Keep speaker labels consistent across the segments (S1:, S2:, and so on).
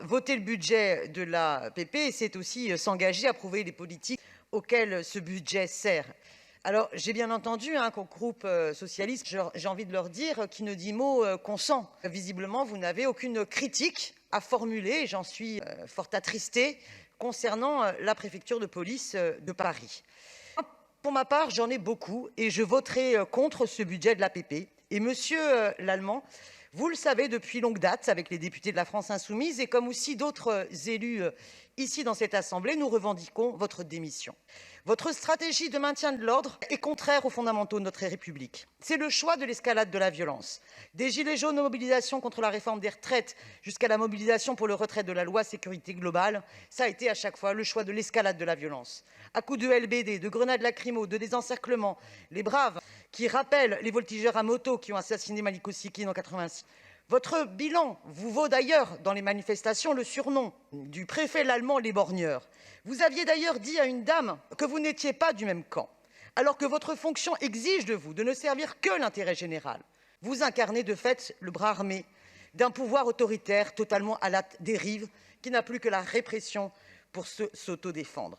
S1: voter le budget de l'APP, c'est aussi s'engager à prouver les politiques auxquelles ce budget sert. Alors, j'ai bien entendu qu'au groupe socialiste, j'ai envie de leur dire qui ne dit mot consent. Visiblement, vous n'avez aucune critique à formuler, et j'en suis fort attristée, concernant la préfecture de police de Paris. Pour ma part, j'en ai beaucoup et je voterai contre ce budget de l'APP. Et monsieur Lallement, vous le savez depuis longue date avec les députés de la France insoumise et comme aussi d'autres élus ici dans cette assemblée, nous revendiquons votre démission. Votre stratégie de maintien de l'ordre est contraire aux fondamentaux de notre République. C'est le choix de l'escalade de la violence. Des gilets jaunes aux mobilisations contre la réforme des retraites jusqu'à la mobilisation pour le retrait de la loi sécurité globale, ça a été à chaque fois le choix de l'escalade de la violence. À coups de LBD, de grenades lacrymo, de désencerclement, les braves qui rappellent les voltigeurs à moto qui ont assassiné Malik Oussekine en 86. Votre bilan vous vaut d'ailleurs dans les manifestations le surnom du préfet Lallement les borgneurs. Vous aviez d'ailleurs dit à une dame que vous n'étiez pas du même camp, alors que votre fonction exige de vous de ne servir que l'intérêt général. Vous incarnez de fait le bras armé d'un pouvoir autoritaire totalement à la dérive qui n'a plus que la répression pour s'autodéfendre.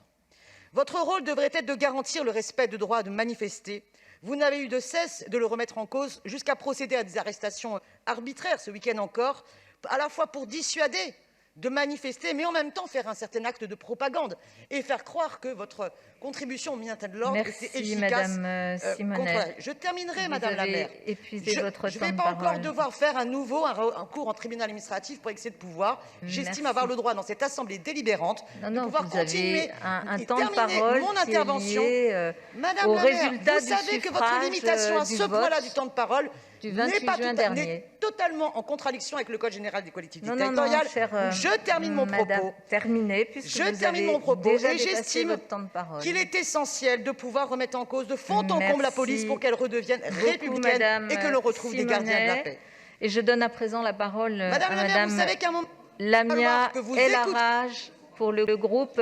S1: Votre rôle devrait être de garantir le respect du droit de manifester. Vous n'avez eu de cesse de le remettre en cause jusqu'à procéder à des arrestations arbitraires ce week-end encore, à la fois pour dissuader de manifester, mais en même temps faire un certain acte de propagande et faire croire que votre contribution au maintien de l'ordre était efficace.
S2: Madame Simonet.
S1: Je terminerai, Madame la maire.
S2: Épuisé votre
S1: je
S2: temps
S1: ne vais
S2: de
S1: pas encore
S2: parole.
S1: devoir faire un cours en tribunal administratif pour excès de pouvoir. J'estime avoir le droit dans cette assemblée délibérante de pouvoir
S2: vous
S1: continuer
S2: avez un
S1: et
S2: temps de
S1: terminer
S2: parole
S1: mon
S2: qui est
S1: intervention.
S2: lié,
S1: Madame
S2: au
S1: la maire,
S2: résultat
S1: vous
S2: du
S1: savez que votre
S2: suffrage,
S1: limitation à
S2: du
S1: ce
S2: vote
S1: point-là du temps de parole
S2: du 28 juin dernier.
S1: n'est totalement en contradiction avec le Code général des collectivités
S2: Non,
S1: territoriales.
S2: chère,
S1: Je termine mon propos.
S2: Terminé, puisque
S1: Je
S2: vous
S1: termine
S2: avez
S1: mon propos
S2: déjà
S1: et
S2: dépassé
S1: j'estime
S2: votre temps de parole.
S1: qu'il est essentiel de pouvoir remettre en cause de fond en comble la police pour qu'elle redevienne républicaine
S2: Madame
S1: et que l'on retrouve des gardiens de la paix.
S2: Et je donne à présent la parole
S1: Madame
S2: à
S1: la maire,
S2: Madame
S1: vous savez qu'à un moment,
S2: Lamia
S1: que vous
S2: El Harraj pour le groupe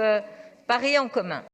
S2: Paris en commun.